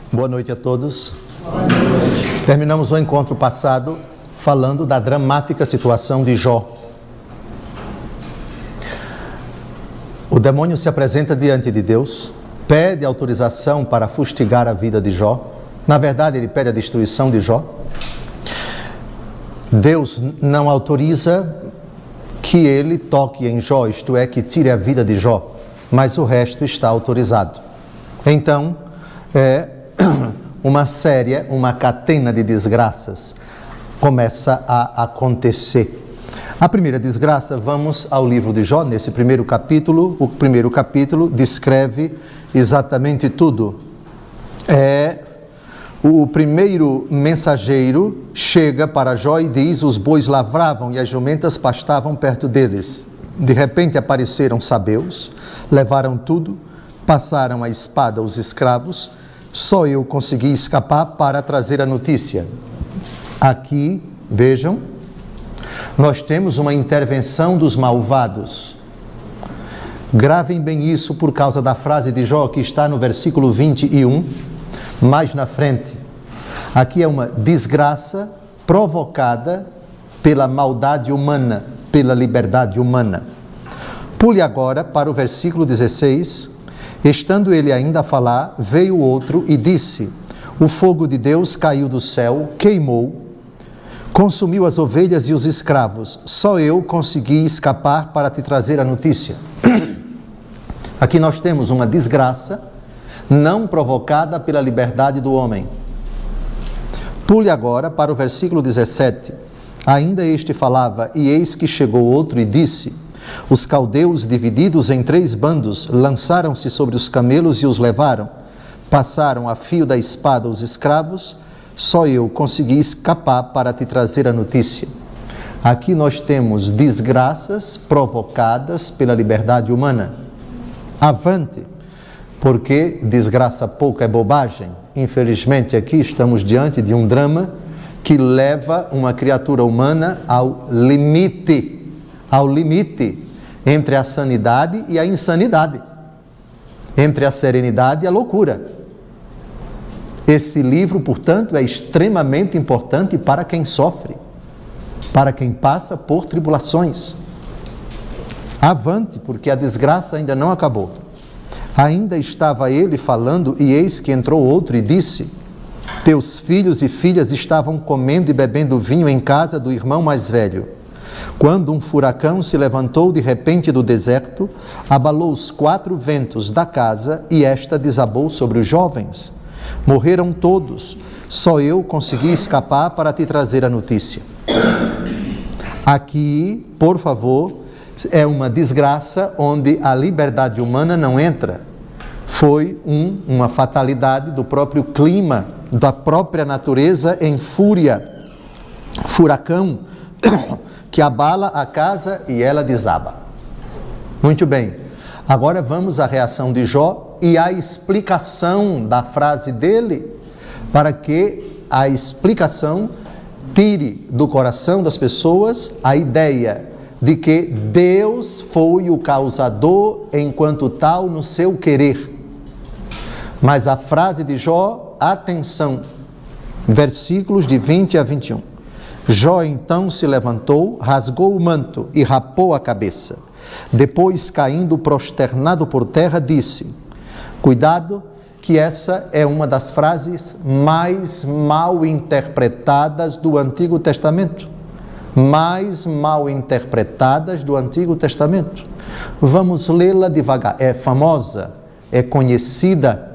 Boa noite a todos. Terminamos o encontro passado falando da dramática situação de Jó. O demônio se apresenta diante de Deus, pede autorização para fustigar a vida de Jó. Na verdade, ele pede a destruição de Jó. Deus não autoriza que ele toque em Jó, isto é, que tire a vida de Jó, mas o resto está autorizado. Então, uma catena de desgraças começa a acontecer. A primeira desgraça, vamos ao livro de Jó, nesse primeiro capítulo. O primeiro capítulo descreve exatamente tudo. O primeiro mensageiro chega para Jó e diz: os bois lavravam e as jumentas pastavam perto deles. De repente apareceram sabeus, levaram tudo, passaram a espada aos escravos. Só eu consegui escapar para trazer a notícia. Aqui, vejam, nós temos uma intervenção dos malvados. Gravem bem isso por causa da frase de Jó que está no versículo 21, mais na frente. Aqui é uma desgraça provocada pela maldade humana, pela liberdade humana. Pule agora para o versículo 16. Estando ele ainda a falar, veio outro e disse: o fogo de Deus caiu do céu, queimou, consumiu as ovelhas e os escravos. Só eu consegui escapar para te trazer a notícia. Aqui nós temos uma desgraça não provocada pela liberdade do homem. Pule agora para o versículo 17. Ainda este falava, e eis que chegou outro e disse: os caldeus, divididos em 3 bandos, lançaram-se sobre os camelos e os levaram. Passaram a fio da espada os escravos. Só eu consegui escapar para te trazer a notícia. Aqui nós temos desgraças provocadas pela liberdade humana. Avante, porque desgraça pouco é bobagem. Infelizmente aqui estamos diante de um drama que leva uma criatura humana ao limite entre a sanidade e a insanidade, entre a serenidade e a loucura. Esse livro, portanto, é extremamente importante para quem sofre, para quem passa por tribulações. Avante, porque a desgraça ainda não acabou. Ainda estava ele falando, e eis que entrou outro e disse: teus filhos e filhas estavam comendo e bebendo vinho em casa do irmão mais velho. Quando um furacão se levantou de repente do deserto, abalou os 4 ventos da casa e esta desabou sobre os jovens. Morreram todos, só eu consegui escapar para te trazer a notícia. Aqui, por favor, é uma desgraça onde a liberdade humana não entra. Foi uma fatalidade do próprio clima, da própria natureza em fúria. Furacão que abala a casa e ela desaba. Muito bem, agora vamos à reação de Jó e à explicação da frase dele, para que a explicação tire do coração das pessoas a ideia de que Deus foi o causador enquanto tal no seu querer. Mas a frase de Jó, atenção, versículos de 20 a 21. Jó então se levantou, rasgou o manto e rapou a cabeça. Depois, caindo prosternado por terra, disse: cuidado, que essa é uma das frases mais mal interpretadas do Antigo Testamento. Mais mal interpretadas do Antigo Testamento. Vamos lê-la devagar. É famosa, é conhecida.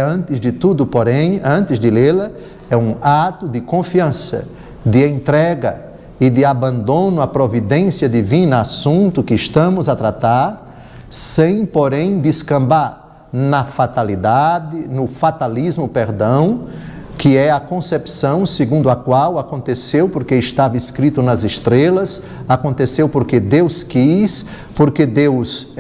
Antes de tudo, porém, antes de lê-la, é um ato de confiança, de entrega e de abandono à providência divina, assunto que estamos a tratar, sem, porém, descambar na fatalidade, no fatalismo, que é a concepção segundo a qual aconteceu porque estava escrito nas estrelas, aconteceu porque Deus quis, porque Deus,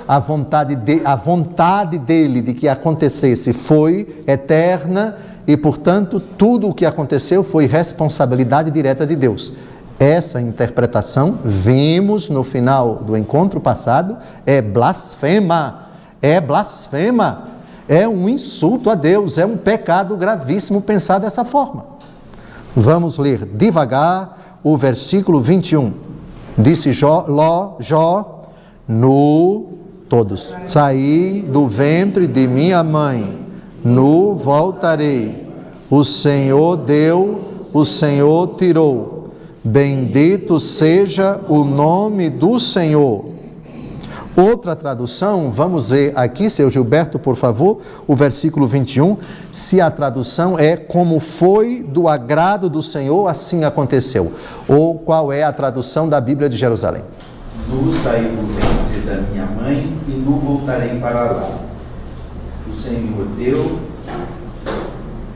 a vontade dele de que acontecesse foi eterna e, portanto, tudo o que aconteceu foi responsabilidade direta de Deus. Essa interpretação, vimos no final do encontro passado, é blasfema. É um insulto a Deus, é um pecado gravíssimo pensar dessa forma. Vamos ler devagar o versículo 21. Disse Jó, todos, saí do ventre de minha mãe, nu voltarei. O Senhor deu, o Senhor tirou. Bendito seja o nome do Senhor. Outra tradução, vamos ver aqui, seu Gilberto, por favor, o versículo 21, se a tradução é como foi do agrado do Senhor, assim aconteceu. Ou qual é a tradução da Bíblia de Jerusalém? Nu saí do ventre da minha mãe e nu voltarei para lá. O Senhor deu,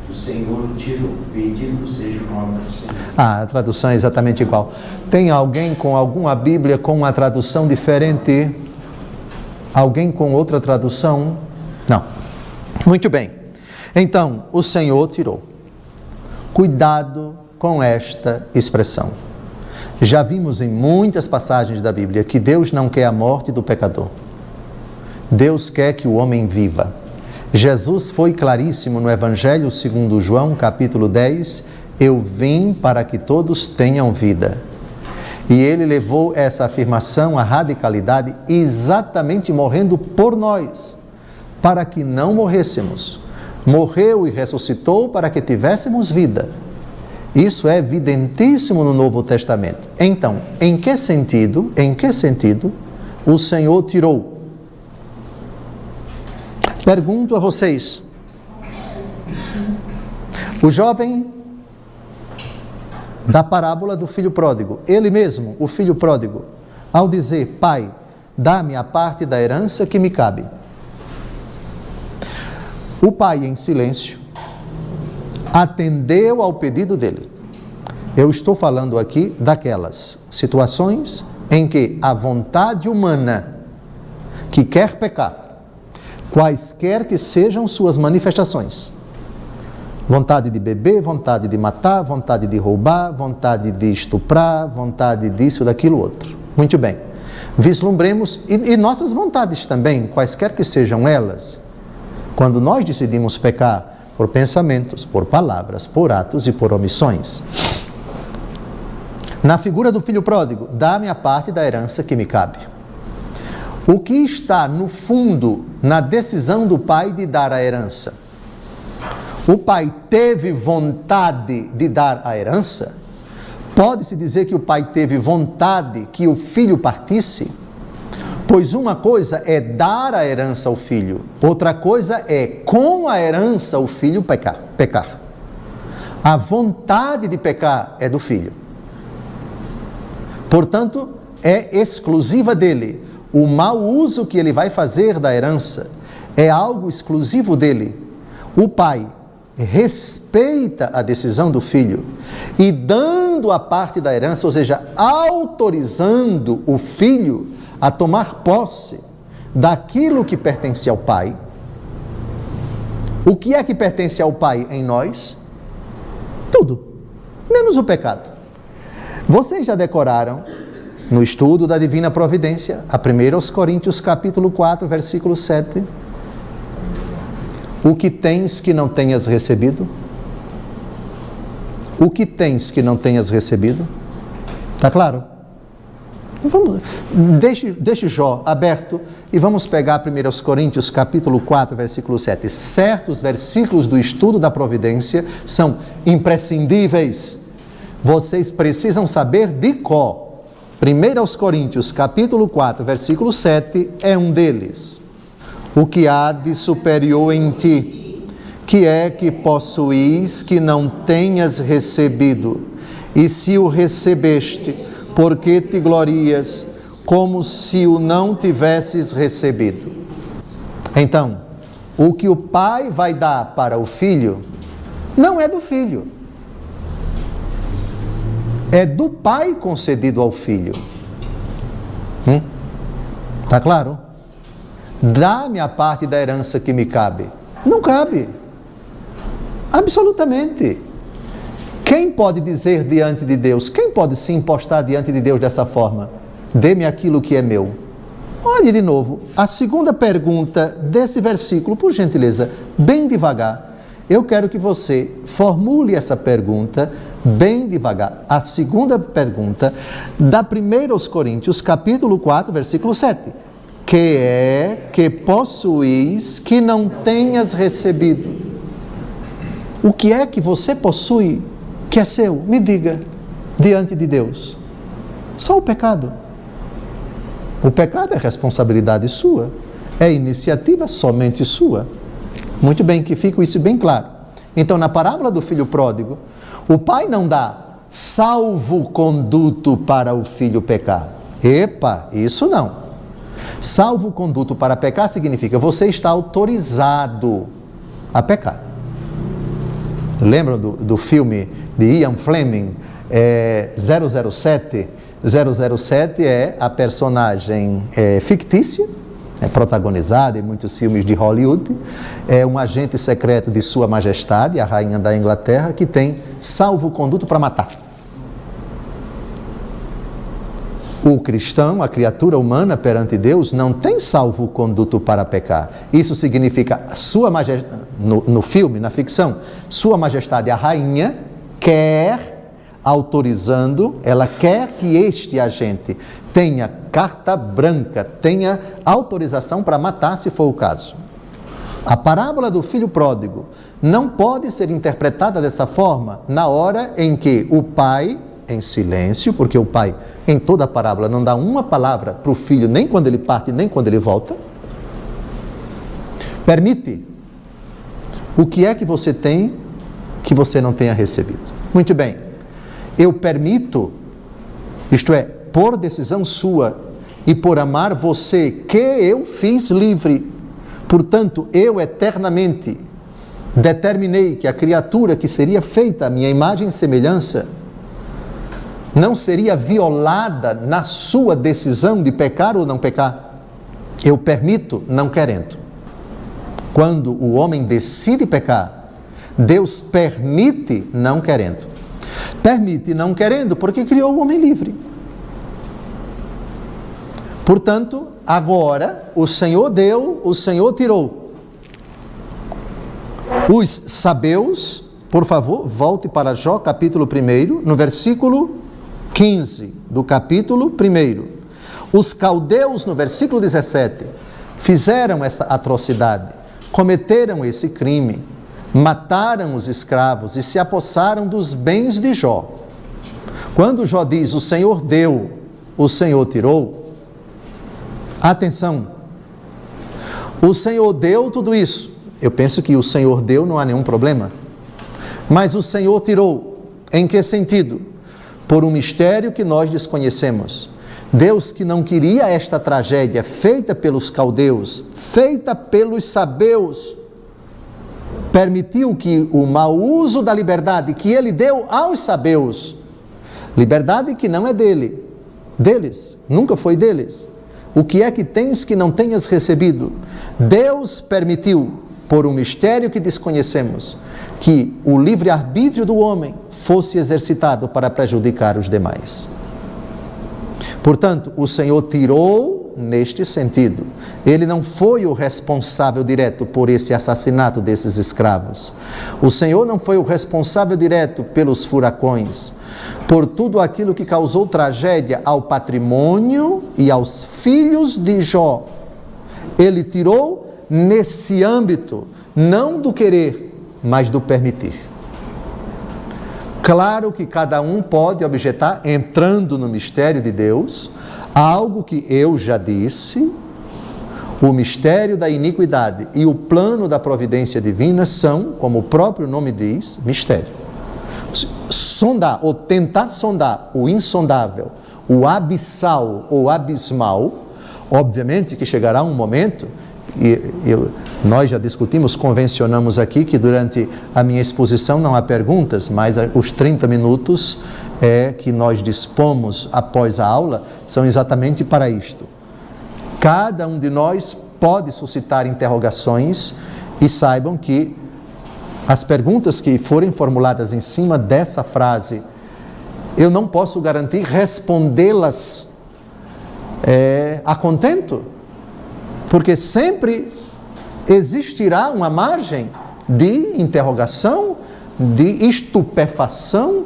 o Senhor tirou. Bendito seja o nome do Senhor. A tradução é exatamente igual. Tem alguém com alguma Bíblia com uma tradução diferente? Alguém com outra tradução? Não. Muito bem. Então, o Senhor tirou. Cuidado com esta expressão. Já vimos em muitas passagens da Bíblia que Deus não quer a morte do pecador. Deus quer que o homem viva. Jesus foi claríssimo no Evangelho segundo João, capítulo 10, eu vim para que todos tenham vida. E ele levou essa afirmação à radicalidade exatamente morrendo por nós, para que não morrêssemos. Morreu e ressuscitou para que tivéssemos vida. Isso é evidentíssimo no Novo Testamento. Então, em que sentido o Senhor tirou? Pergunto a vocês. O jovem da parábola do filho pródigo, ele mesmo, o filho pródigo, ao dizer, pai, dá-me a parte da herança que me cabe. O pai, em silêncio, atendeu ao pedido dele. Eu estou falando aqui daquelas situações em que a vontade humana que quer pecar, quaisquer que sejam suas manifestações, vontade de beber, vontade de matar, vontade de roubar, vontade de estuprar, vontade disso, daquilo, outro. Muito bem. Vislumbremos, e nossas vontades também, quaisquer que sejam elas, quando nós decidimos pecar por pensamentos, por palavras, por atos e por omissões. Na figura do filho pródigo, dá-me a parte da herança que me cabe. O que está no fundo na decisão do pai de dar a herança? O pai teve vontade de dar a herança? Pode-se dizer que o pai teve vontade que o filho partisse? Pois uma coisa é dar a herança ao filho, outra coisa é com a herança o filho pecar. A vontade de pecar é do filho. Portanto, é exclusiva dele. O mau uso que ele vai fazer da herança é algo exclusivo dele. O pai respeita a decisão do filho e dando a parte da herança, ou seja, autorizando o filho a tomar posse daquilo que pertence ao pai. O que é que pertence ao pai em nós? Tudo, menos o pecado. Vocês já decoraram no estudo da Divina Providência, a 1 Coríntios capítulo 4, versículo 7, o que tens que não tenhas recebido? O que tens que não tenhas recebido? Está claro? Vamos, deixe Jó aberto e vamos pegar 1 Coríntios capítulo 4, versículo 7. Certos versículos do estudo da providência são imprescindíveis. Vocês precisam saber de cor. 1 Coríntios capítulo 4, versículo 7 é um deles. O que há de superior em ti, que é que possuís que não tenhas recebido? E se o recebeste, por que te glorias, como se o não tivesses recebido? Então, o que o pai vai dar para o filho, não é do filho. É do pai concedido ao filho. Está claro? Dá-me a parte da herança que me cabe. Não cabe. Absolutamente. Quem pode dizer diante de Deus? Quem pode se impostar diante de Deus dessa forma? Dê-me aquilo que é meu. Olhe de novo, a segunda pergunta desse versículo, por gentileza, bem devagar. Eu quero que você formule essa pergunta bem devagar. A segunda pergunta da 1 Coríntios, capítulo 4, versículo 7. Que é que possuís que não tenhas recebido? O que é que você possui que é seu? Me diga, diante de Deus. Só o pecado. O pecado é responsabilidade sua, é iniciativa somente sua. Muito bem, que fique isso bem claro. Então, na parábola do filho pródigo, o pai não dá salvo-conduto para o filho pecar. Epa, isso não. Salvo-conduto para pecar significa você está autorizado a pecar. Lembram do filme de Ian Fleming, 007? 007 é a personagem fictícia, protagonizada em muitos filmes de Hollywood, é um agente secreto de Sua Majestade, a Rainha da Inglaterra, que tem salvo-conduto para matar. O cristão, a criatura humana perante Deus, não tem salvo-conduto para pecar. Isso significa, Sua Majestade, no filme, na ficção, Sua Majestade, a Rainha, quer, autorizando, ela quer que este agente tenha carta branca, tenha autorização para matar, se for o caso. A parábola do filho pródigo não pode ser interpretada dessa forma na hora em que o pai, em silêncio, porque o pai, em toda a parábola, não dá uma palavra para o filho, nem quando ele parte, nem quando ele volta, permite. O que é que você tem que você não tenha recebido? Muito bem. Eu permito, isto é, por decisão sua e por amar você, que eu fiz livre. Portanto, eu eternamente determinei que a criatura que seria feita à minha imagem e semelhança não seria violada na sua decisão de pecar ou não pecar. Eu permito não querendo. Quando o homem decide pecar, Deus permite não querendo. Permite não querendo porque criou o homem livre. Portanto, agora o Senhor deu, o Senhor tirou. Os sabeus, por favor, volte para Jó capítulo 1, no versículo 15 do capítulo 1. Os caldeus, no versículo 17, fizeram essa atrocidade, cometeram esse crime, mataram os escravos e se apossaram dos bens de Jó. Quando Jó diz, o Senhor deu, o Senhor tirou, atenção, o Senhor deu tudo isso. Eu penso que o Senhor deu, não há nenhum problema. Mas o Senhor tirou, em que sentido? Por um mistério que nós desconhecemos. Deus, que não queria esta tragédia feita pelos caldeus, feita pelos sabeus, permitiu que o mau uso da liberdade que ele deu aos sabeus, liberdade que não é deles, nunca foi deles. O que é que tens que não tenhas recebido? Deus permitiu, por um mistério que desconhecemos, que o livre-arbítrio do homem fosse exercitado para prejudicar os demais. Portanto, o Senhor tirou neste sentido. Ele não foi o responsável direto por esse assassinato desses escravos. O Senhor não foi o responsável direto pelos furacões, por tudo aquilo que causou tragédia ao patrimônio e aos filhos de Jó. Ele tirou nesse âmbito, não do querer, mas do permitir. Claro que cada um pode objetar, entrando no mistério de Deus, algo que eu já disse: o mistério da iniquidade e o plano da providência divina são, como o próprio nome diz, mistério. Sondar ou tentar sondar o insondável, o abissal ou abismal, obviamente que chegará um momento, nós já discutimos, convencionamos aqui que durante a minha exposição não há perguntas, mas os 30 minutos que nós dispomos após a aula são exatamente para isto. Cada um de nós pode suscitar interrogações e saibam que as perguntas que forem formuladas em cima dessa frase, eu não posso garantir respondê-las a contento, porque sempre existirá uma margem de interrogação, de estupefação.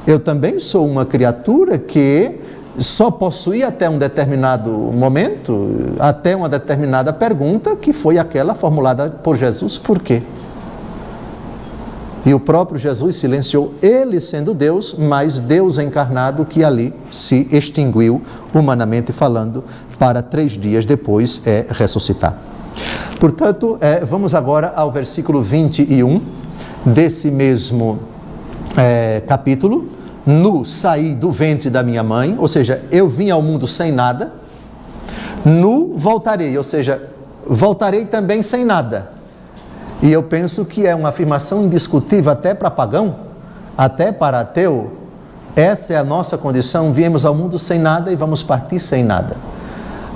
Eu também sou uma criatura que só possui até um determinado momento, até uma determinada pergunta, que foi aquela formulada por Jesus: por quê? E o próprio Jesus silenciou, ele sendo Deus, mas Deus encarnado, que ali se extinguiu, humanamente falando, para 3 dias depois ressuscitar. Portanto, vamos agora ao versículo 21 desse mesmo capítulo. Nu saí do ventre da minha mãe, ou seja, eu vim ao mundo sem nada. Nu voltarei, ou seja, voltarei também sem nada. E eu penso que é uma afirmação indiscutível até para pagão, até para ateu. Essa é a nossa condição, viemos ao mundo sem nada e vamos partir sem nada.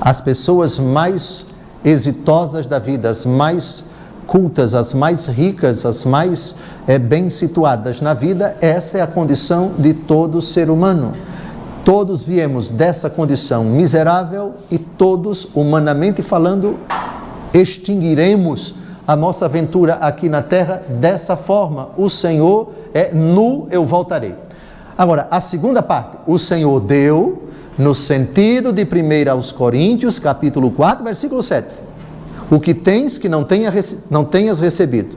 As pessoas mais exitosas da vida, as mais cultas, as mais ricas, as mais bem situadas na vida, essa é a condição de todo ser humano. Todos viemos dessa condição miserável e todos, humanamente falando, extinguiremos a nossa aventura aqui na terra dessa forma. O Senhor nu, eu voltarei. Agora, a segunda parte, o Senhor deu, no sentido de 1 aos Coríntios, capítulo 4, versículo 7. O que tens que não tenhas recebido.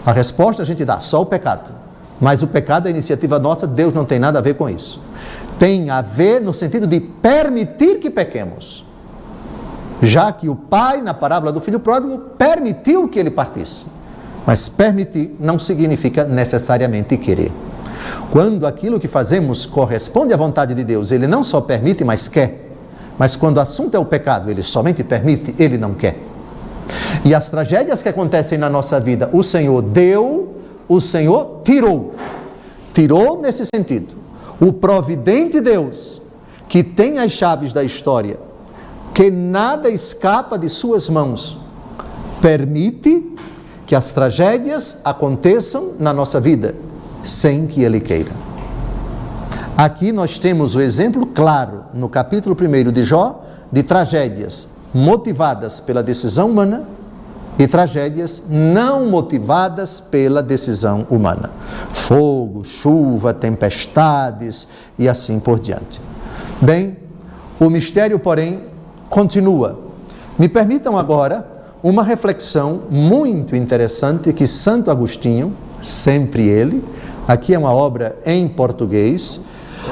A resposta a gente dá, só o pecado. Mas o pecado é iniciativa nossa, Deus não tem nada a ver com isso. Tem a ver no sentido de permitir que pequemos. Já que o pai, na parábola do filho pródigo, permitiu que ele partisse. Mas permitir não significa necessariamente querer. Quando aquilo que fazemos corresponde à vontade de Deus, ele não só permite, mas quer. Mas quando o assunto é o pecado, ele somente permite, ele não quer. E as tragédias que acontecem na nossa vida, o Senhor deu, o Senhor tirou. Tirou nesse sentido. O providente Deus, que tem as chaves da história, que nada escapa de suas mãos, permite que as tragédias aconteçam na nossa vida, sem que Ele queira. Aqui nós temos o exemplo claro, no capítulo 1 de Jó, de tragédias motivadas pela decisão humana e tragédias não motivadas pela decisão humana. Fogo, chuva, tempestades e assim por diante. Bem, o mistério, porém, continua. Me permitam agora uma reflexão muito interessante que Santo Agostinho, sempre ele, aqui é uma obra em português,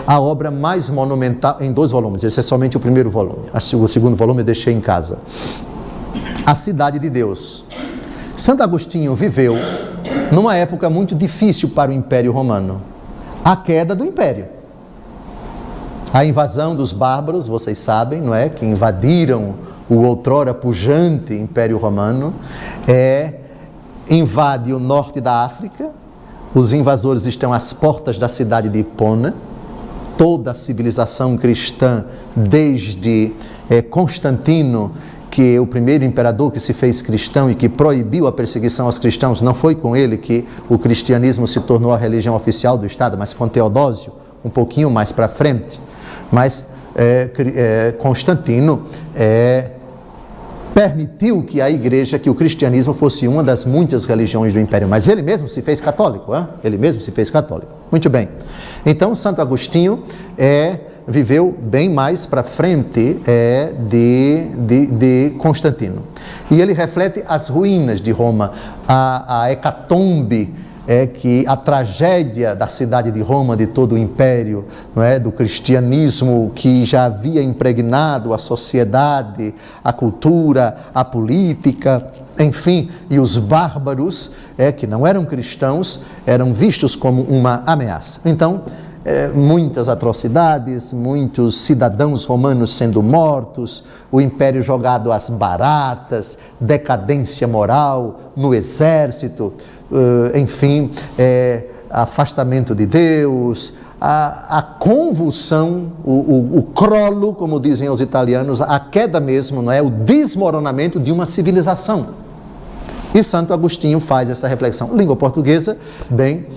a obra mais monumental, em 2 volumes, esse é somente o primeiro volume, o segundo volume eu deixei em casa. A Cidade de Deus. Santo Agostinho viveu numa época muito difícil para o Império Romano, a queda do Império. A invasão dos bárbaros, vocês sabem, não é? Que invadiram o outrora pujante Império Romano, invade o norte da África. Os invasores estão às portas da cidade de Hipona. Toda a civilização cristã, desde Constantino, que é o primeiro imperador que se fez cristão e que proibiu a perseguição aos cristãos, não foi com ele que o cristianismo se tornou a religião oficial do Estado, mas com Teodósio, um pouquinho mais para frente. Mas Constantino permitiu que a igreja, que o cristianismo fosse uma das muitas religiões do Império, mas ele mesmo se fez católico, ele mesmo se fez católico. Muito bem. Então, Santo Agostinho viveu bem mais para frente de Constantino. E ele reflete as ruínas de Roma, a hecatombe, que a tragédia da cidade de Roma, de todo o império, não é? Do cristianismo que já havia impregnado a sociedade, a cultura, a política, enfim, e os bárbaros, que não eram cristãos, eram vistos como uma ameaça. Então, muitas atrocidades, muitos cidadãos romanos sendo mortos, o império jogado às baratas, decadência moral no exército, enfim, afastamento de Deus, a convulsão, o crollo, como dizem os italianos, a queda mesmo, não é? O desmoronamento de uma civilização. E Santo Agostinho faz essa reflexão. Língua portuguesa, bem,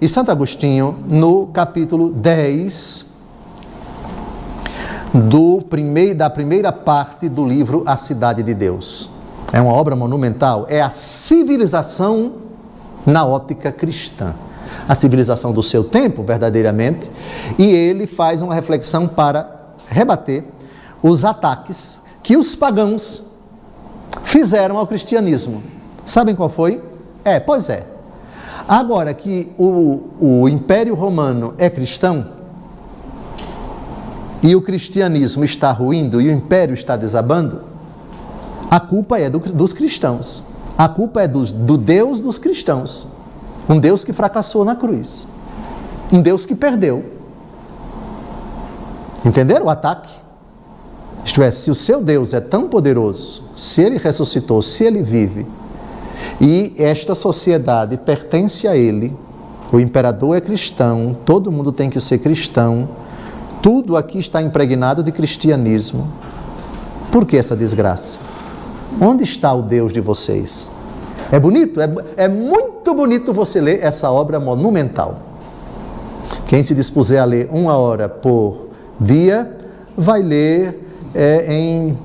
e Santo Agostinho, no capítulo 10, da primeira parte do livro A Cidade de Deus. É uma obra monumental, é a civilização na ótica cristã. A civilização do seu tempo, verdadeiramente, e ele faz uma reflexão para rebater os ataques que os pagãos fizeram ao cristianismo. Sabem qual foi? Pois é. Agora que o Império Romano é cristão, e o cristianismo está ruindo, e o império está desabando, a culpa é dos cristãos. A culpa é do Deus dos cristãos. Um Deus que fracassou na cruz. Um Deus que perdeu. Entenderam o ataque? Isto é, se o seu Deus é tão poderoso, se ele ressuscitou, se ele vive, e esta sociedade pertence a ele, o imperador é cristão, todo mundo tem que ser cristão, tudo aqui está impregnado de cristianismo, por que essa desgraça? Onde está o Deus de vocês? É bonito? É muito bonito você ler essa obra monumental. Quem se dispuser a ler 1 hora por dia, vai ler em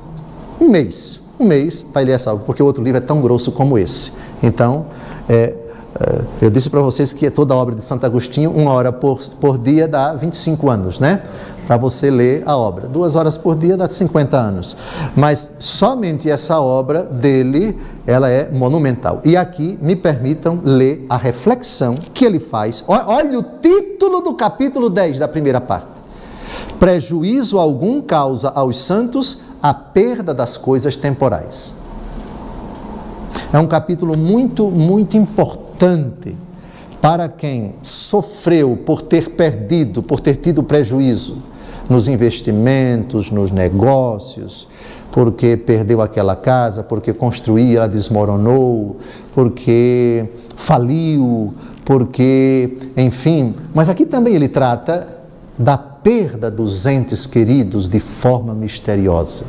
um mês. Um mês vai ler essa obra, porque o outro livro é tão grosso como esse. Então, eu disse para vocês que toda a obra de Santo Agostinho, 1 hora por dia dá 25 anos, né? Para você ler a obra. 2 horas por dia dá 50 anos. Mas somente essa obra dele, ela é monumental. E aqui me permitam ler a reflexão que ele faz. Olha o título do capítulo 10 da primeira parte. Prejuízo algum causa aos santos a perda das coisas temporais. É um capítulo muito, muito importante para quem sofreu por ter perdido, por ter tido prejuízo nos investimentos, nos negócios, porque perdeu aquela casa, porque construía, ela desmoronou, porque faliu, porque, enfim. Mas aqui também ele trata da perda dos entes queridos de forma misteriosa.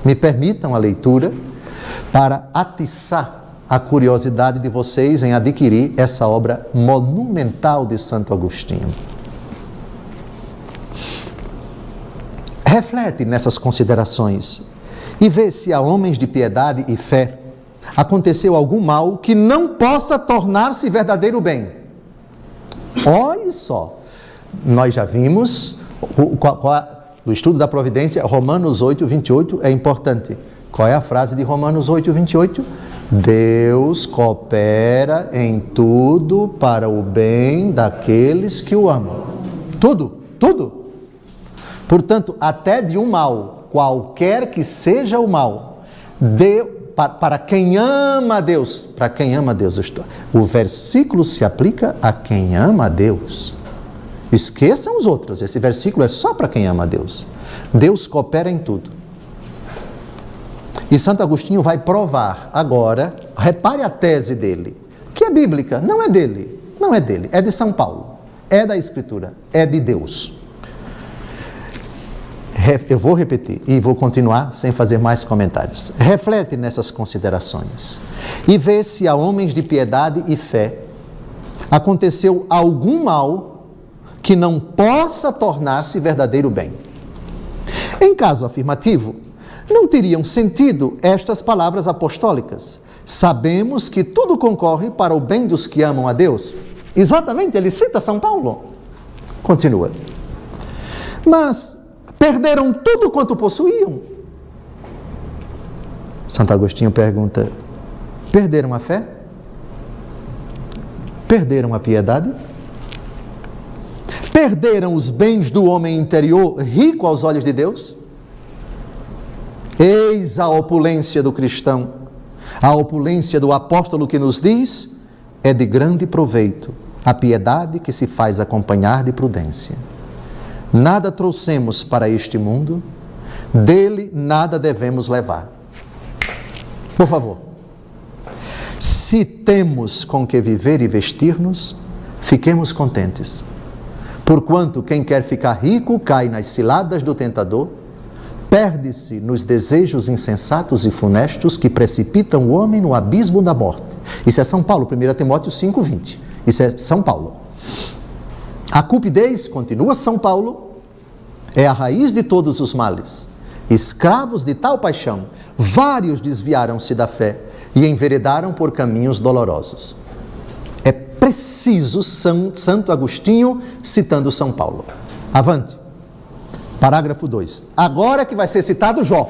Me permitam a leitura para atiçar a curiosidade de vocês em adquirir essa obra monumental de Santo Agostinho. Reflete nessas considerações e vê se a homens de piedade e fé aconteceu algum mal que não possa tornar-se verdadeiro bem. Olhe só, nós já vimos do estudo da providência, Romanos 8, 28 é importante. Qual é a frase de Romanos 8, 28? Deus coopera em tudo para o bem daqueles que o amam. Tudo, tudo. Portanto, até de um mal, qualquer que seja o mal, para quem ama a Deus, o versículo se aplica a quem ama a Deus. Esqueçam os outros, esse versículo é só para quem ama a Deus. Deus coopera em tudo. E Santo Agostinho vai provar agora, repare a tese dele, que é bíblica, não é dele, é de São Paulo, é da Escritura, é de Deus. Eu vou repetir e vou continuar sem fazer mais comentários. Reflete nessas considerações e vê se a homens de piedade e fé aconteceu algum mal que não possa tornar-se verdadeiro bem. Em caso afirmativo, não teriam sentido estas palavras apostólicas. Sabemos que tudo concorre para o bem dos que amam a Deus. Exatamente, ele cita São Paulo. Continua. Mas perderam tudo quanto possuíam. Santo Agostinho pergunta: perderam a fé? Perderam a piedade? Perderam os bens do homem interior, rico aos olhos de Deus? Eis a opulência do cristão, a opulência do apóstolo que nos diz: é de grande proveito a piedade que se faz acompanhar de prudência. Nada trouxemos para este mundo, dele nada devemos levar. Por favor, se temos com que viver e vestir-nos, fiquemos contentes. Porquanto quem quer ficar rico cai nas ciladas do tentador, perde-se nos desejos insensatos e funestos que precipitam o homem no abismo da morte. Isso é São Paulo, 1 Timóteo 5,20. Isso é São Paulo. A cupidez, continua São Paulo, é a raiz de todos os males. Escravos de tal paixão, vários desviaram-se da fé e enveredaram por caminhos dolorosos. É preciso Santo Agostinho citando São Paulo. Avante. Parágrafo 2. Agora que vai ser citado Jó.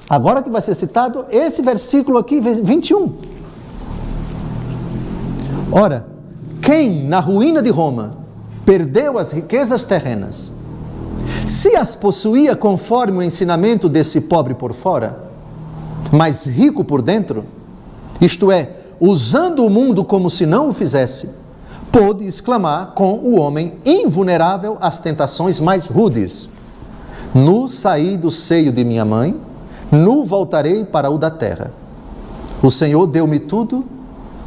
Agora que vai ser citado esse versículo aqui, 21. Ora, quem na ruína de Roma perdeu as riquezas terrenas, se as possuía conforme o ensinamento desse pobre por fora, mas rico por dentro, isto é, usando o mundo como se não o fizesse, pôde exclamar com o homem invulnerável às tentações mais rudes: nu saí do seio de minha mãe, nu voltarei para o da terra. O Senhor deu-me tudo,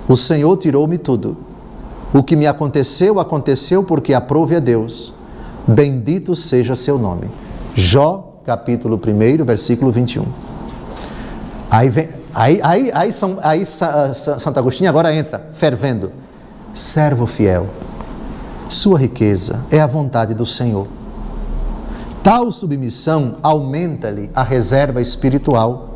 o Senhor tirou-me tudo. O que me aconteceu, aconteceu porque aprove a Deus. Bendito seja seu nome. Jó, capítulo 1, versículo 21. Aí Santo Agostinho agora entra, fervendo. Servo fiel, sua riqueza é a vontade do Senhor. Tal submissão aumenta-lhe a reserva espiritual.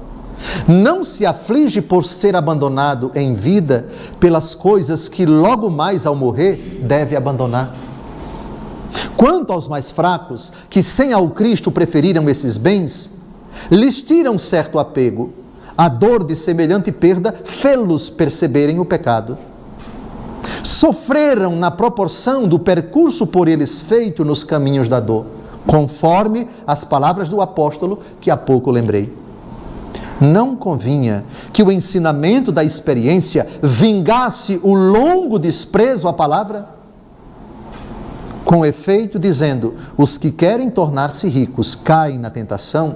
Não se aflige por ser abandonado em vida pelas coisas que logo mais ao morrer deve abandonar. Quanto aos mais fracos, que sem ao Cristo preferiram esses bens, lhes tiram certo apego. A dor de semelhante perda fê-los perceberem o pecado. Sofreram na proporção do percurso por eles feito nos caminhos da dor, conforme as palavras do apóstolo que há pouco lembrei. Não convinha que o ensinamento da experiência vingasse o longo desprezo à palavra? Com efeito, dizendo, os que querem tornar-se ricos caem na tentação,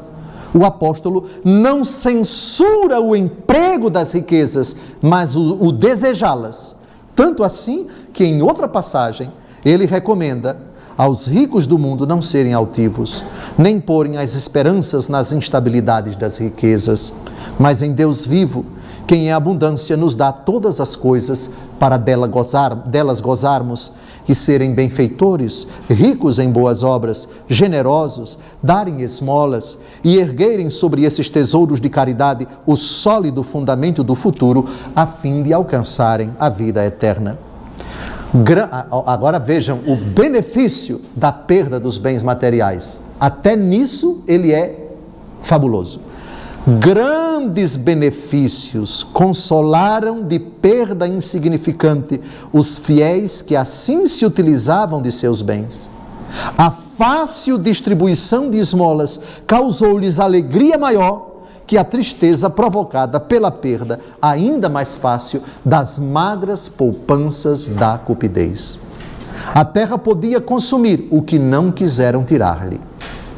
o apóstolo não censura o emprego das riquezas, mas o desejá-las. Tanto assim que em outra passagem ele recomenda aos ricos do mundo não serem altivos, nem porem as esperanças nas instabilidades das riquezas, mas em Deus vivo, quem em abundância nos dá todas as coisas para delas gozarmos e serem benfeitores, ricos em boas obras, generosos, darem esmolas e erguerem sobre esses tesouros de caridade o sólido fundamento do futuro, a fim de alcançarem a vida eterna. Agora vejam o benefício da perda dos bens materiais. Até nisso ele é fabuloso. Grandes benefícios consolaram de perda insignificante os fiéis que assim se utilizavam de seus bens. A fácil distribuição de esmolas causou-lhes alegria maior que a tristeza provocada pela perda, ainda mais fácil, das magras poupanças da cupidez. A terra podia consumir o que não quiseram tirar-lhe.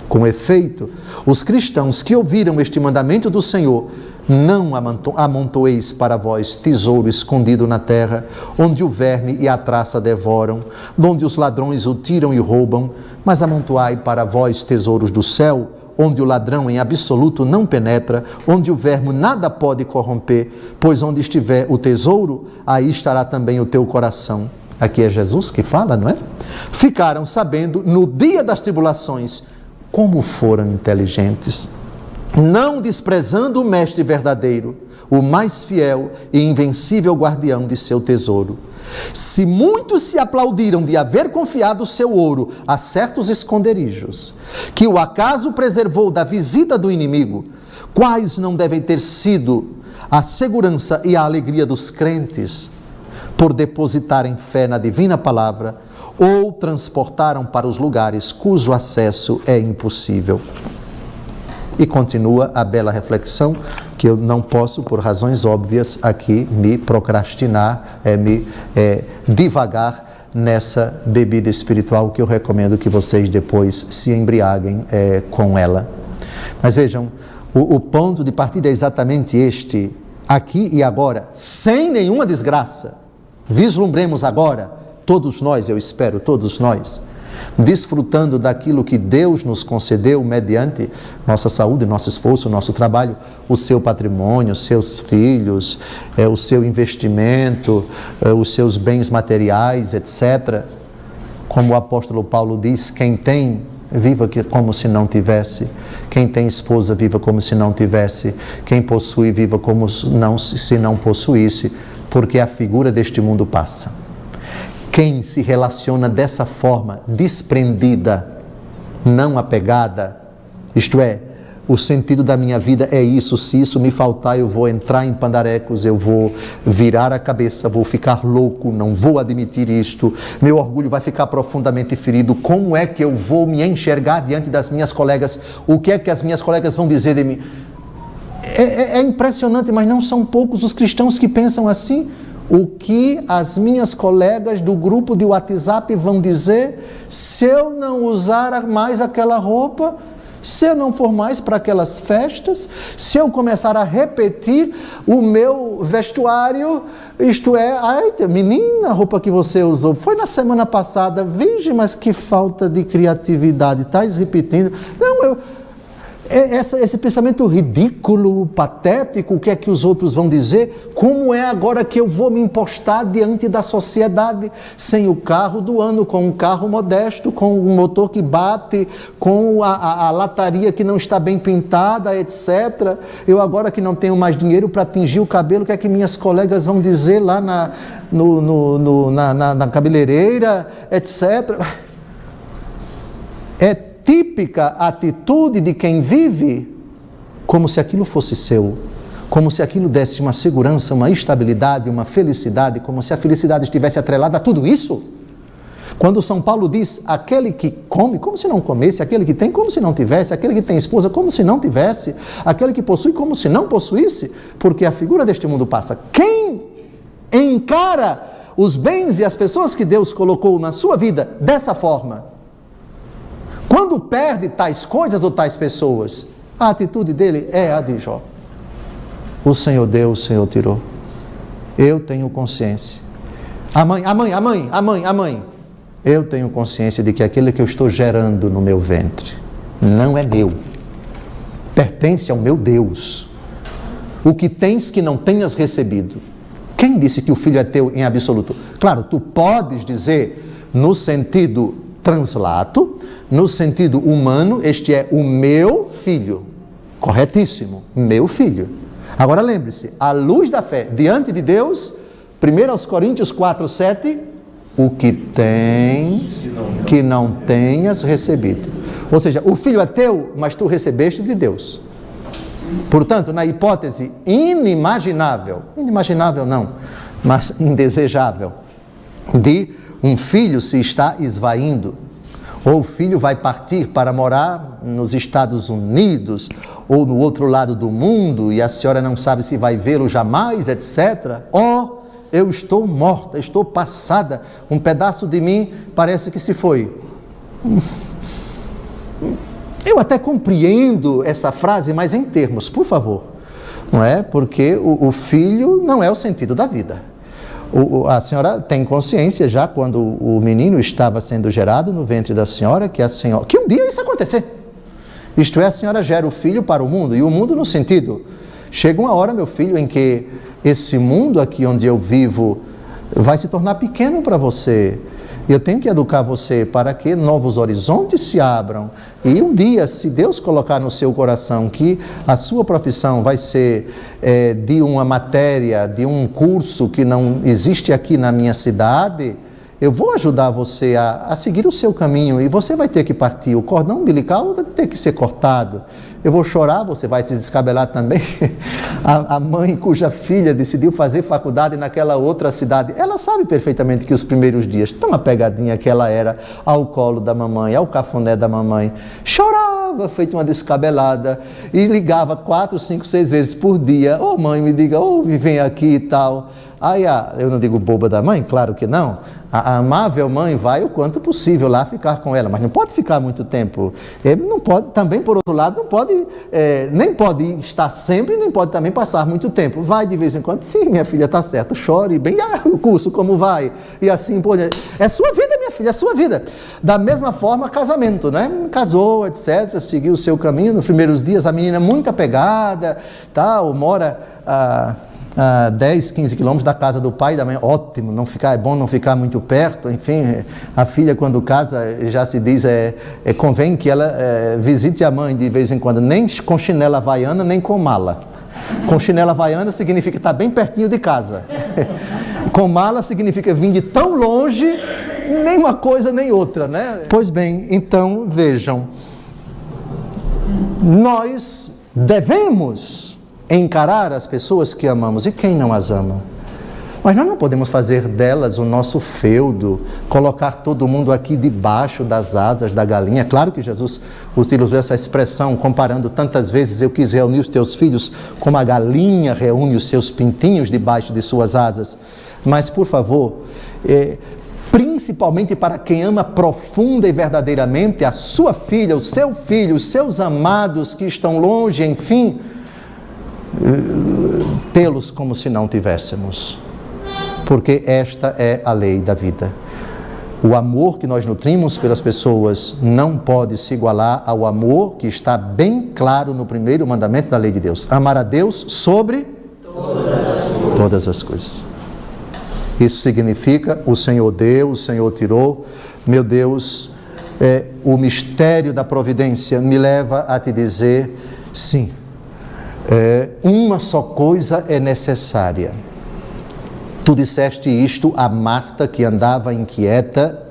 Com efeito, os cristãos que ouviram este mandamento do Senhor, não amontoeis para vós tesouro escondido na terra, onde o verme e a traça devoram, onde os ladrões o tiram e roubam, mas amontoai para vós tesouros do céu, onde o ladrão em absoluto não penetra, onde o verme nada pode corromper, pois onde estiver o tesouro, aí estará também o teu coração. Aqui é Jesus que fala, não é? Ficaram sabendo, no dia das tribulações, como foram inteligentes, não desprezando o mestre verdadeiro, o mais fiel e invencível guardião de seu tesouro. Se muitos se aplaudiram de haver confiado seu ouro a certos esconderijos, que o acaso preservou da visita do inimigo, quais não devem ter sido a segurança e a alegria dos crentes, por depositarem fé na divina palavra, ou transportaram para os lugares cujo acesso é impossível. E continua a bela reflexão, que eu não posso, por razões óbvias, aqui me procrastinar, divagar nessa bebida espiritual que eu recomendo que vocês depois se embriaguem com ela. Mas vejam, o ponto de partida é exatamente este, aqui e agora, sem nenhuma desgraça. Vislumbremos agora, todos nós, eu espero, todos nós, desfrutando daquilo que Deus nos concedeu mediante nossa saúde, nosso esforço, nosso trabalho, o seu patrimônio, os seus filhos, o seu investimento, os seus bens materiais, etc. Como o apóstolo Paulo diz, quem tem viva como se não tivesse. Quem tem esposa, viva como se não tivesse. Quem possui, viva como se não possuísse, porque a figura deste mundo passa. Quem se relaciona dessa forma, desprendida, não apegada, isto é, o sentido da minha vida é isso, se isso me faltar eu vou entrar em pandarecos, eu vou virar a cabeça, vou ficar louco, não vou admitir isto, meu orgulho vai ficar profundamente ferido, como é que eu vou me enxergar diante das minhas colegas, o que é que as minhas colegas vão dizer de mim? É impressionante, mas não são poucos os cristãos que pensam assim. O que as minhas colegas do grupo de WhatsApp vão dizer se eu não usar mais aquela roupa, se eu não for mais para aquelas festas, se eu começar a repetir o meu vestuário, isto é, ai, menina, a roupa que você usou foi na semana passada, veja, mas que falta de criatividade, estás repetindo. Não, esse pensamento ridículo, patético, o que é que os outros vão dizer? Como é agora que eu vou me impostar diante da sociedade, sem o carro do ano, com um carro modesto, com um motor que bate, com a lataria que não está bem pintada, etc. Eu agora que não tenho mais dinheiro para tingir o cabelo, o que é que minhas colegas vão dizer lá na cabeleireira, etc. É típica atitude de quem vive como se aquilo fosse seu, como se aquilo desse uma segurança, uma estabilidade, uma felicidade, como se a felicidade estivesse atrelada a tudo isso. Quando São Paulo diz, aquele que come, como se não comesse, aquele que tem, como se não tivesse, aquele que tem esposa, como se não tivesse, aquele que possui, como se não possuísse, porque a figura deste mundo passa. Quem encara os bens e as pessoas que Deus colocou na sua vida dessa forma, quando perde tais coisas ou tais pessoas, a atitude dele é a de Jó. O Senhor deu, o Senhor tirou. Eu tenho consciência. A mãe. Eu tenho consciência de que aquele que eu estou gerando no meu ventre não é meu. Pertence ao meu Deus. O que tens que não tenhas recebido. Quem disse que o filho é teu em absoluto? Claro, tu podes dizer no sentido translato, no sentido humano, este é o meu filho. Corretíssimo, meu filho. Agora lembre-se, à luz da fé, diante de Deus, 1 Coríntios 4:7, o que tens que não tenhas recebido. Ou seja, o filho é teu, mas tu recebeste de Deus. Portanto, na hipótese inimaginável não, mas indesejável, de um filho se está esvaindo, ou o filho vai partir para morar nos Estados Unidos, ou no outro lado do mundo, e a senhora não sabe se vai vê-lo jamais, etc. Oh, eu estou morta, estou passada, um pedaço de mim parece que se foi. Eu até compreendo essa frase, mas em termos, por favor, não é? Porque o filho não é o sentido da vida. A senhora tem consciência já quando o menino estava sendo gerado no ventre da senhora, que um dia isso acontecer. Isto é, a senhora gera o filho para o mundo, e o mundo no sentido, chega uma hora, meu filho, em que esse mundo aqui onde eu vivo vai se tornar pequeno para você. Eu tenho que educar você para que novos horizontes se abram. E um dia, se Deus colocar no seu coração que a sua profissão vai ser de uma matéria, de um curso que não existe aqui na minha cidade, eu vou ajudar você a seguir o seu caminho, e você vai ter que partir. O cordão umbilical vai ter que ser cortado. Eu vou chorar, você vai se descabelar também. A mãe cuja filha decidiu fazer faculdade naquela outra cidade, ela sabe perfeitamente que os primeiros dias, tão apegadinha que ela era ao colo da mamãe, ao cafuné da mamãe, chorava feito uma descabelada e ligava 4, 5, 6 vezes por dia. Ô mãe, me diga, me vem aqui e tal. Aí eu não digo boba da mãe, claro que não. A amável mãe vai o quanto possível lá ficar com ela, mas não pode ficar muito tempo. Não pode, também por outro lado, não pode, nem pode estar sempre, nem pode também passar muito tempo. Vai de vez em quando, sim, minha filha, está certo, chore bem, o curso como vai? E assim, pô, é sua vida, minha filha, é sua vida. Da mesma forma, casamento, né? Casou, etc., seguiu o seu caminho. Nos primeiros dias, a menina muito apegada, tal, mora a 10, 15 quilômetros da casa do pai e da mãe. Ótimo, é bom não ficar muito perto. Enfim, a filha quando casa, já se diz, convém que ela visite a mãe de vez em quando, nem com chinela havaiana, nem com mala. Com chinela havaiana significa estar bem pertinho de casa. Com mala significa vir de tão longe, nem uma coisa nem outra, né? Pois bem, então vejam, nós devemos encarar as pessoas que amamos, e quem não as ama? Mas nós não podemos fazer delas o nosso feudo, colocar todo mundo aqui debaixo das asas da galinha. Claro que Jesus utilizou essa expressão, comparando tantas vezes: eu quis reunir os teus filhos como a galinha reúne os seus pintinhos debaixo de suas asas. Mas, por favor, principalmente para quem ama profunda e verdadeiramente a sua filha, o seu filho, os seus amados que estão longe, enfim, tê-los como se não tivéssemos, porque esta é a lei da vida. O amor que nós nutrimos pelas pessoas não pode se igualar ao amor que está bem claro no primeiro mandamento da lei de Deus: amar a Deus sobre todas as coisas. Isso significa: o Senhor deu, o Senhor tirou. Meu Deus, o mistério da providência me leva a te dizer: sim, uma só coisa é necessária. Tu disseste isto a Marta, que andava inquieta.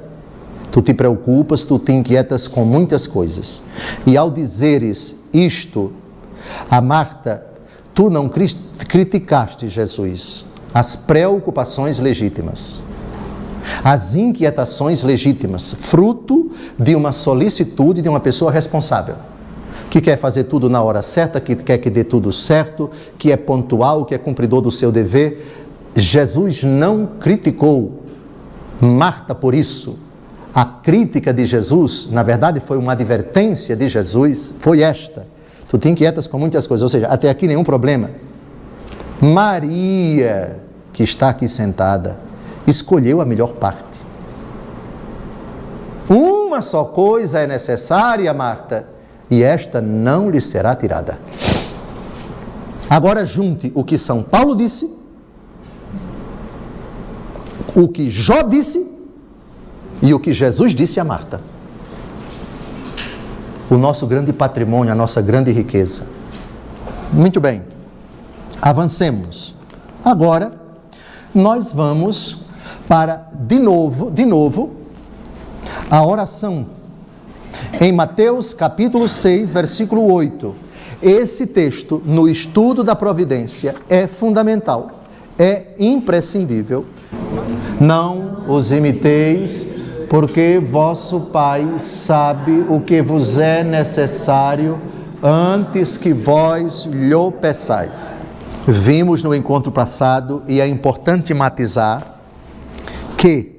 Tu te preocupas, tu te inquietas com muitas coisas. E ao dizeres isto a Marta, tu não criticaste Jesus. As preocupações legítimas, as inquietações legítimas, fruto de uma solicitude de uma pessoa responsável, que quer fazer tudo na hora certa, que quer que dê tudo certo, que é pontual, que é cumpridor do seu dever. Jesus não criticou Marta por isso. A crítica de Jesus, na verdade, foi uma advertência de Jesus, foi esta: tu te inquietas com muitas coisas, ou seja, até aqui nenhum problema. Maria, que está aqui sentada, escolheu a melhor parte. Uma só coisa é necessária, Marta, e esta não lhe será tirada. Agora junte o que São Paulo disse, o que Jó disse e o que Jesus disse a Marta. O nosso grande patrimônio, a nossa grande riqueza. Muito bem, avancemos. Agora, nós vamos para, de novo, a oração. Em Mateus capítulo 6, versículo 8. Esse texto, no estudo da providência, é fundamental, é imprescindível. Não os imiteis, porque vosso Pai sabe o que vos é necessário antes que vós lhe peçais. Vimos no encontro passado, e é importante matizar, que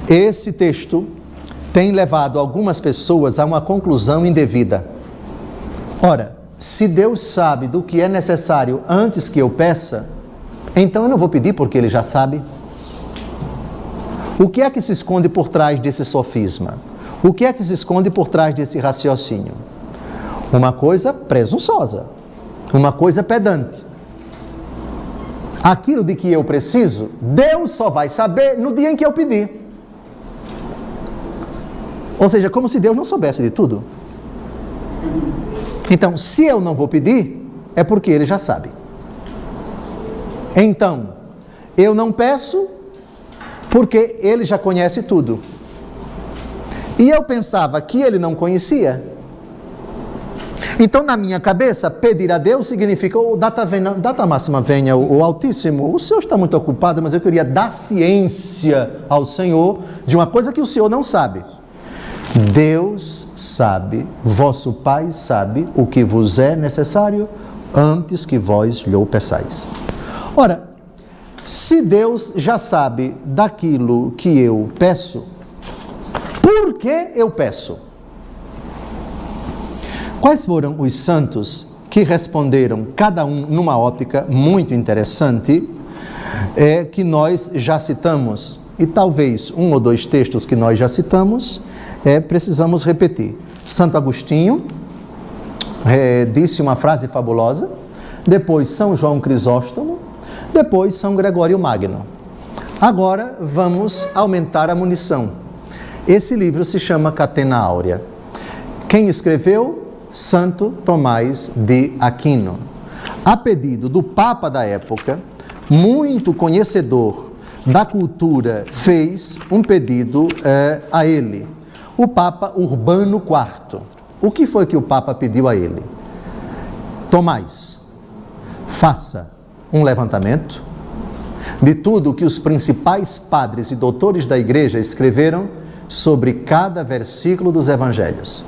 esse texto tem levado algumas pessoas a uma conclusão indevida. Ora, se Deus sabe do que é necessário antes que eu peça, então eu não vou pedir porque Ele já sabe. O que é que se esconde por trás desse sofisma? O que é que se esconde por trás desse raciocínio? Uma coisa presunçosa, uma coisa pedante. Aquilo de que eu preciso, Deus só vai saber no dia em que eu pedir. Ou seja, como se Deus não soubesse de tudo. Então, se eu não vou pedir, é porque Ele já sabe. Então, eu não peço porque Ele já conhece tudo. E eu pensava que Ele não conhecia. Então, na minha cabeça, pedir a Deus significa: data máxima venha o Altíssimo, o Senhor está muito ocupado, mas eu queria dar ciência ao Senhor de uma coisa que o Senhor não sabe. Deus sabe, vosso Pai sabe o que vos é necessário antes que vós lhe peçais. Ora, se Deus já sabe daquilo que eu peço, por que eu peço? Quais foram os santos que responderam, cada um numa ótica muito interessante, que nós já citamos, e talvez um ou dois textos que nós já citamos, precisamos repetir. Santo Agostinho disse uma frase fabulosa, depois São João Crisóstomo, Depois, São Gregório Magno. Agora, vamos aumentar a munição. Esse livro se chama Catena Áurea. Quem escreveu? Santo Tomás de Aquino. A pedido do Papa da época, muito conhecedor da cultura, fez um pedido a ele. O Papa Urbano IV. O que foi que o Papa pediu a ele? Tomás, faça um levantamento de tudo que os principais padres e doutores da igreja escreveram sobre cada versículo dos evangelhos.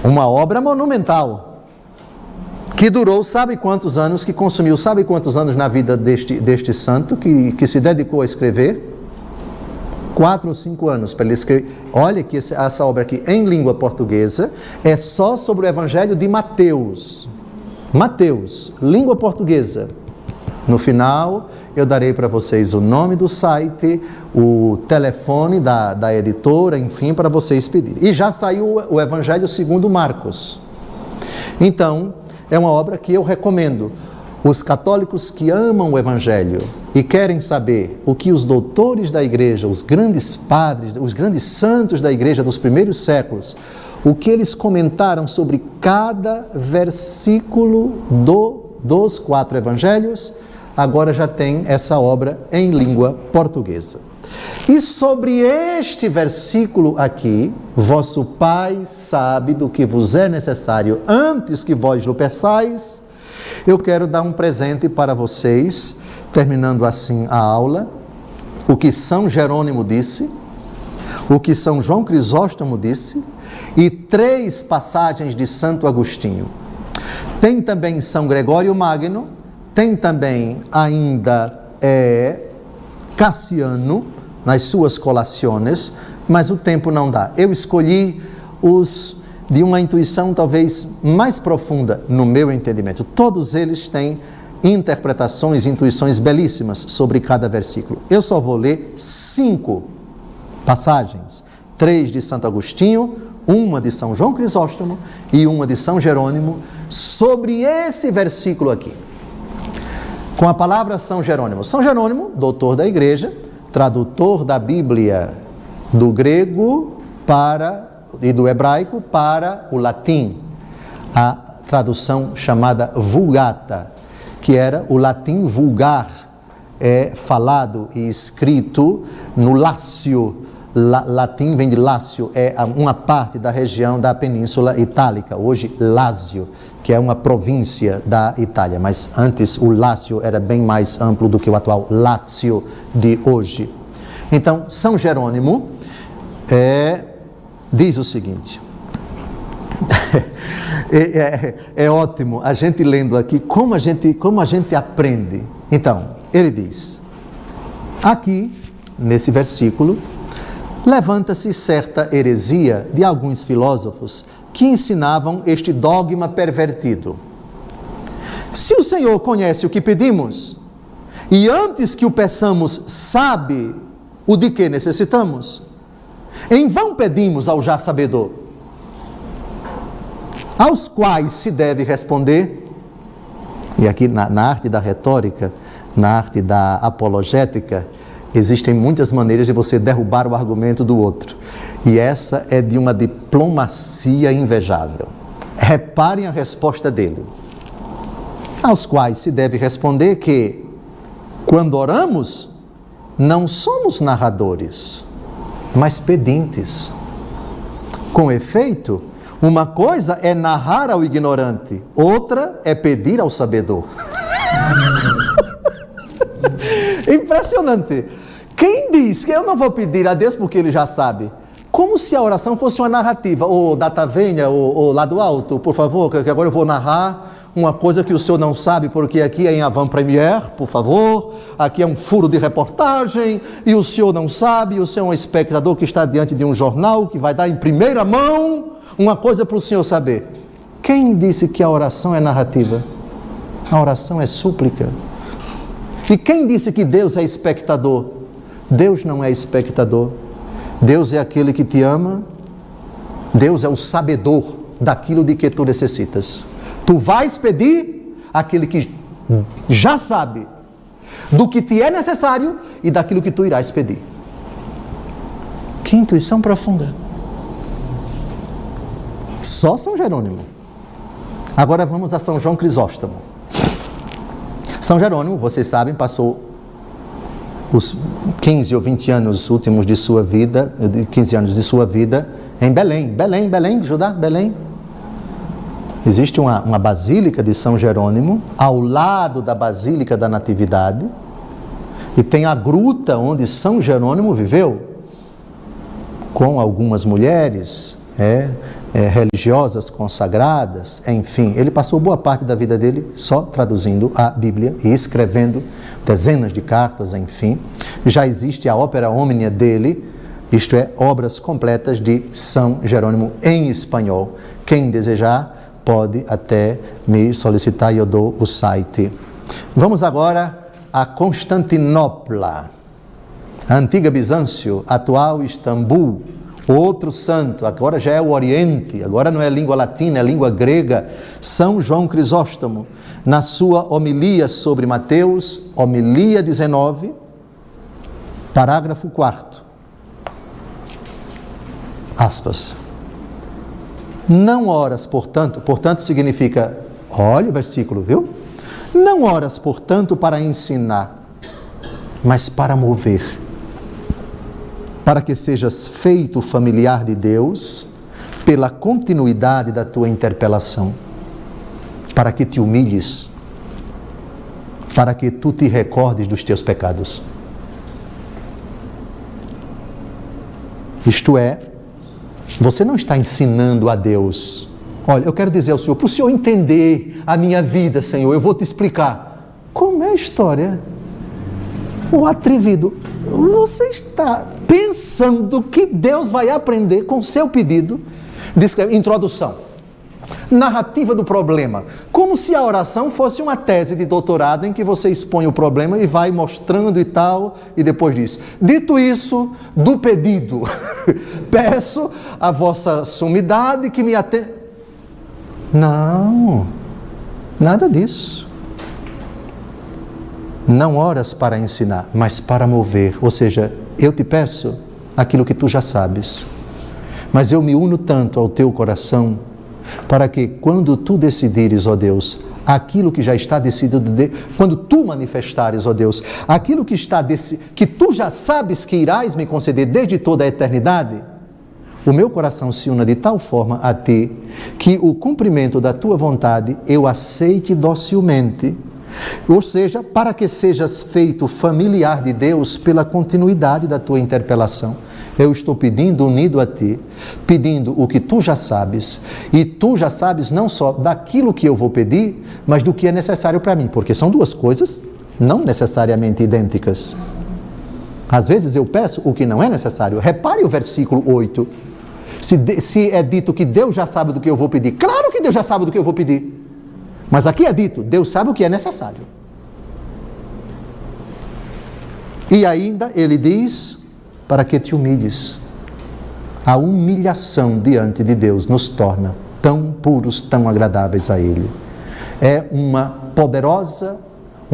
Uma obra monumental, que durou sabe quantos anos, que consumiu sabe quantos anos na vida deste santo, que se dedicou a escrever? 4 ou 5 anos para ele escrever. Olha que essa obra aqui, em língua portuguesa, é só sobre o evangelho de Mateus. Mateus, língua portuguesa. No final, eu darei para vocês o nome do site, o telefone da editora, enfim, para vocês pedirem. E já saiu o Evangelho segundo Marcos. Então, é uma obra que eu recomendo. Os católicos que amam o Evangelho e querem saber o que os doutores da igreja, os grandes padres, os grandes santos da igreja dos primeiros séculos, o que eles comentaram sobre cada versículo dos 4 evangelhos, agora já tem essa obra em língua portuguesa. E sobre este versículo aqui, vosso Pai sabe do que vos é necessário antes que vós o peçais, eu quero dar um presente para vocês, terminando assim a aula, o que São Jerônimo disse, o que São João Crisóstomo disse, e 3 passagens de Santo Agostinho. Tem também São Gregório Magno, tem também ainda Cassiano, nas suas colaciones, mas o tempo não dá. Eu escolhi os de uma intuição talvez mais profunda no meu entendimento. Todos eles têm interpretações, intuições belíssimas sobre cada versículo. Eu só vou ler 5 passagens, 3 de Santo Agostinho, uma de São João Crisóstomo e uma de São Jerônimo, sobre esse versículo aqui. Com a palavra São Jerônimo. São Jerônimo, doutor da igreja, tradutor da Bíblia do grego e do hebraico para o latim, a tradução chamada Vulgata, que era o latim vulgar, falado e escrito no Lácio. Latim vem de Lácio, é uma parte da região da Península Itálica, hoje Lácio, que é uma província da Itália, mas antes o Lácio era bem mais amplo do que o atual Lácio de hoje. Então, São Jerônimo diz o seguinte, é ótimo a gente lendo aqui, como a gente aprende. Então, ele diz, aqui, nesse versículo, levanta-se certa heresia de alguns filósofos que ensinavam este dogma pervertido. Se o Senhor conhece o que pedimos, e antes que o peçamos sabe o de que necessitamos, em vão pedimos ao já sabedor, aos quais se deve responder, e aqui na arte da retórica, na arte da apologética, existem muitas maneiras de você derrubar o argumento do outro. E essa é de uma diplomacia invejável. Reparem a resposta dele. Aos quais se deve responder que, quando oramos, não somos narradores, mas pedintes. Com efeito, uma coisa é narrar ao ignorante, outra é pedir ao sabedor. Impressionante. Quem diz que eu não vou pedir a Deus porque Ele já sabe? Como se a oração fosse uma narrativa. Ô, data venha, ô, lá do alto, por favor, que agora eu vou narrar uma coisa que o senhor não sabe, porque aqui é em avant-première, por favor, aqui é um furo de reportagem, e o senhor não sabe, o senhor é um espectador que está diante de um jornal, que vai dar em primeira mão uma coisa para o senhor saber. Quem disse que a oração é narrativa? A oração é súplica. E quem disse que Deus é espectador? Deus não é espectador. Deus é aquele que te ama. Deus é o sabedor daquilo de que tu necessitas. Tu vais pedir aquele que já sabe do que te é necessário e daquilo que tu irás pedir. Que intuição profunda. Só São Jerônimo. Agora vamos a São João Crisóstomo. São Jerônimo, vocês sabem, passou os 15 ou 20 anos últimos de sua vida, 15 anos de sua vida em Belém, Judá, Belém. Existe uma basílica de São Jerônimo ao lado da Basílica da Natividade e tem a gruta onde São Jerônimo viveu com algumas mulheres religiosas consagradas, enfim, ele passou boa parte da vida dele só traduzindo a Bíblia e escrevendo dezenas de cartas, enfim. Já existe a Opera Omnia dele, isto é, obras completas de São Jerônimo em espanhol. Quem desejar pode até me solicitar e eu dou o site. Vamos agora a Constantinopla, a antiga Bizâncio, atual Istambul. Outro santo, agora já é o Oriente, agora não é língua latina, é língua grega. São João Crisóstomo, na sua homilia sobre Mateus, homilia 19, parágrafo 4º. Aspas. Não oras, portanto significa, olha o versículo, viu? Não oras, portanto, para ensinar, mas para mover. Para que sejas feito familiar de Deus pela continuidade da tua interpelação, para que te humilhes, para que tu te recordes dos teus pecados. Isto é, você não está ensinando a Deus. Olha, eu quero dizer ao Senhor, para o Senhor entender a minha vida, Senhor, eu vou te explicar. Como é a história? O atrevido, você está pensando que Deus vai aprender com seu pedido de escrever introdução, narrativa do problema, como se a oração fosse uma tese de doutorado em que você expõe o problema e vai mostrando e tal, e depois diz, dito isso, do pedido, peço a vossa sumidade que me atenda. Não, nada disso. Não oras para ensinar, mas para mover. Ou seja, eu te peço aquilo que tu já sabes, mas eu me uno tanto ao teu coração, para que quando tu decidires, ó Deus, aquilo que já está decidido, quando tu manifestares, ó Deus, aquilo que tu já sabes que irás me conceder desde toda a eternidade, o meu coração se una de tal forma a ti, que o cumprimento da tua vontade eu aceite docilmente. Ou seja, para que sejas feito familiar de Deus pela continuidade da tua interpelação. Eu estou pedindo, unido a ti, pedindo o que tu já sabes, e tu já sabes não só daquilo que eu vou pedir, mas do que é necessário para mim, porque são duas coisas não necessariamente idênticas. Às vezes eu peço o que não é necessário. Repare o versículo 8. Se é dito que Deus já sabe do que eu vou pedir, claro que Deus já sabe do que eu vou pedir. Mas aqui é dito, Deus sabe o que é necessário. E ainda ele diz, para que te humilhes. A humilhação diante de Deus nos torna tão puros, tão agradáveis a Ele. É um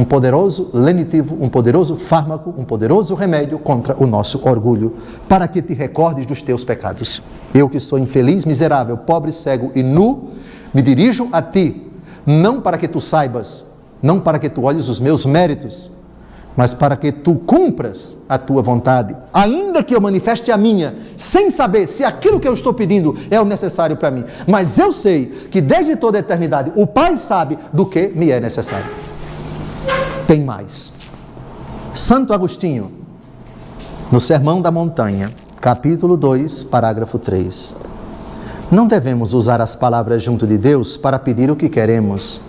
poderoso lenitivo, um poderoso fármaco, um poderoso remédio contra o nosso orgulho, para que te recordes dos teus pecados. Eu que sou infeliz, miserável, pobre, cego e nu, me dirijo a ti, não para que tu saibas, não para que tu olhes os meus méritos, mas para que tu cumpras a tua vontade, ainda que eu manifeste a minha, sem saber se aquilo que eu estou pedindo é o necessário para mim. Mas eu sei que desde toda a eternidade o Pai sabe do que me é necessário. Tem mais. Santo Agostinho, no Sermão da Montanha, capítulo 2, parágrafo 3. Não devemos usar as palavras junto de Deus para pedir o que queremos,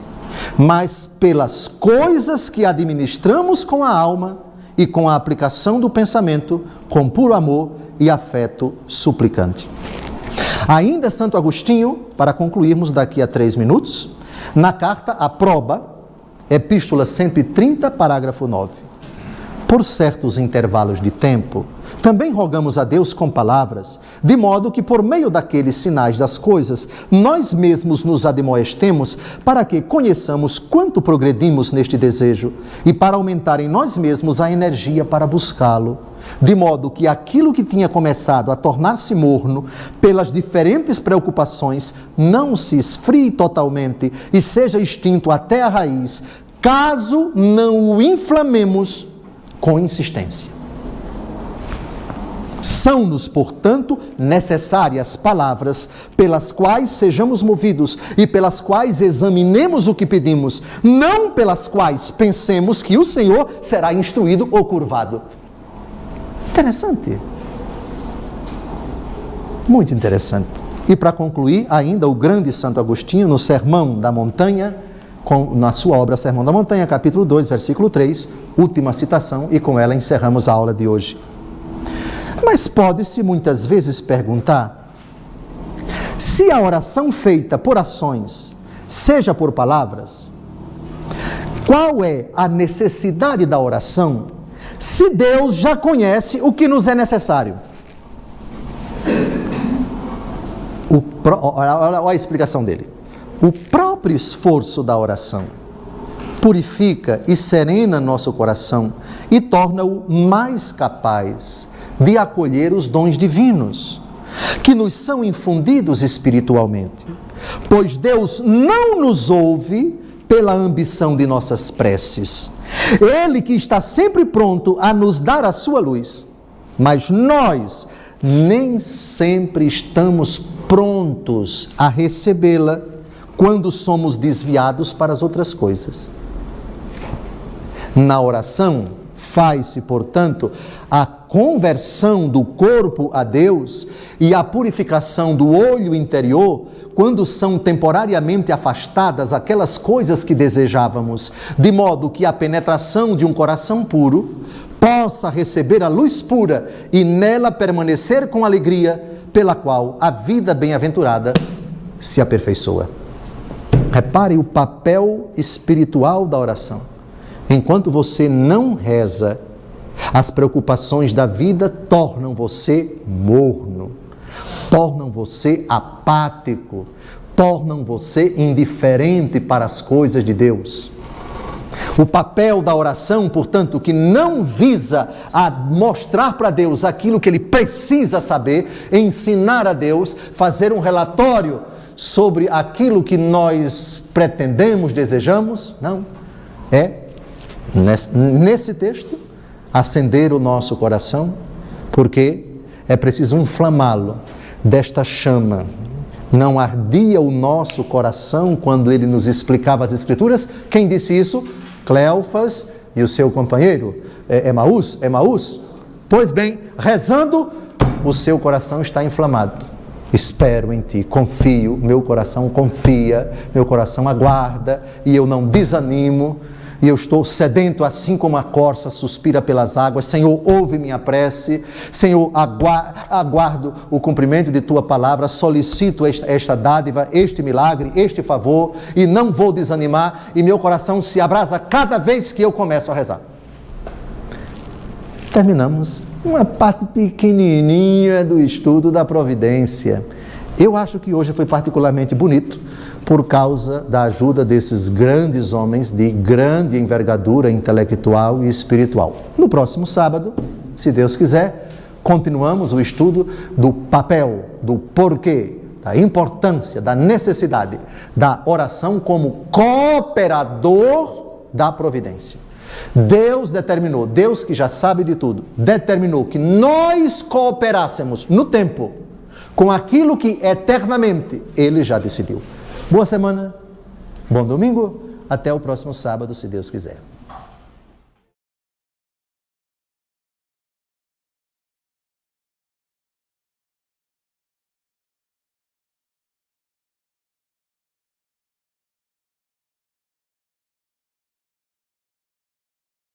mas pelas coisas que administramos com a alma e com a aplicação do pensamento, com puro amor e afeto suplicante. Ainda Santo Agostinho, para concluirmos daqui a 3 minutos, na carta à Proba, Epístola 130, parágrafo 9. por certos intervalos de tempo, também rogamos a Deus com palavras, de modo que por meio daqueles sinais das coisas, nós mesmos nos admoestemos para que conheçamos quanto progredimos neste desejo e para aumentar em nós mesmos a energia para buscá-lo, de modo que aquilo que tinha começado a tornar-se morno pelas diferentes preocupações não se esfrie totalmente e seja extinto até a raiz, caso não o inflamemos com insistência. São-nos, portanto, necessárias palavras pelas quais sejamos movidos e pelas quais examinemos o que pedimos, não pelas quais pensemos que o Senhor será instruído ou curvado. Interessante. Muito interessante. E para concluir, ainda o grande Santo Agostinho, no Sermão da Montanha, na sua obra Sermão da Montanha, capítulo 2, versículo 3, última citação, e com ela encerramos a aula de hoje. Mas pode-se muitas vezes perguntar se a oração feita por ações, seja por palavras, qual é a necessidade da oração, se Deus já conhece o que nos é necessário? Olha a explicação dele. O próprio esforço da oração purifica e serena nosso coração e torna-o mais capaz de acolher os dons divinos, que nos são infundidos espiritualmente. Pois Deus não nos ouve pela ambição de nossas preces. Ele que está sempre pronto a nos dar a sua luz. Mas nós nem sempre estamos prontos a recebê-la quando somos desviados para as outras coisas. Na oração, faz-se, portanto, a conversão do corpo a Deus e a purificação do olho interior quando são temporariamente afastadas aquelas coisas que desejávamos, de modo que a penetração de um coração puro possa receber a luz pura e nela permanecer com alegria, pela qual a vida bem-aventurada se aperfeiçoa. Repare o papel espiritual da oração. Enquanto você não reza, as preocupações da vida tornam você morno, tornam você apático, tornam você indiferente para as coisas de Deus. O papel da oração, portanto, que não visa a mostrar para Deus aquilo que Ele precisa saber, ensinar a Deus, fazer um relatório sobre aquilo que nós pretendemos, desejamos, não. É, nesse texto, acender o nosso coração, porque é preciso inflamá-lo desta chama. Não ardia o nosso coração quando ele nos explicava as Escrituras? Quem disse isso? Cleofas e o seu companheiro Emaús. Pois bem, rezando, o seu coração está inflamado. Espero em ti, confio, meu coração confia, meu coração aguarda e eu não desanimo. E eu estou sedento assim como a corça suspira pelas águas. Senhor, ouve minha prece. Senhor, aguardo o cumprimento de tua palavra. Solicito esta dádiva, este milagre, este favor. E não vou desanimar. E meu coração se abrasa cada vez que eu começo a rezar. Terminamos uma parte pequenininha do estudo da providência. Eu acho que hoje foi particularmente bonito, por causa da ajuda desses grandes homens de grande envergadura intelectual e espiritual. No próximo sábado, se Deus quiser, continuamos o estudo do papel, do porquê, da importância, da necessidade da oração como cooperador da providência. Deus determinou, Deus que já sabe de tudo, determinou que nós cooperássemos no tempo com aquilo que eternamente Ele já decidiu. Boa semana, bom domingo, até o próximo sábado, se Deus quiser.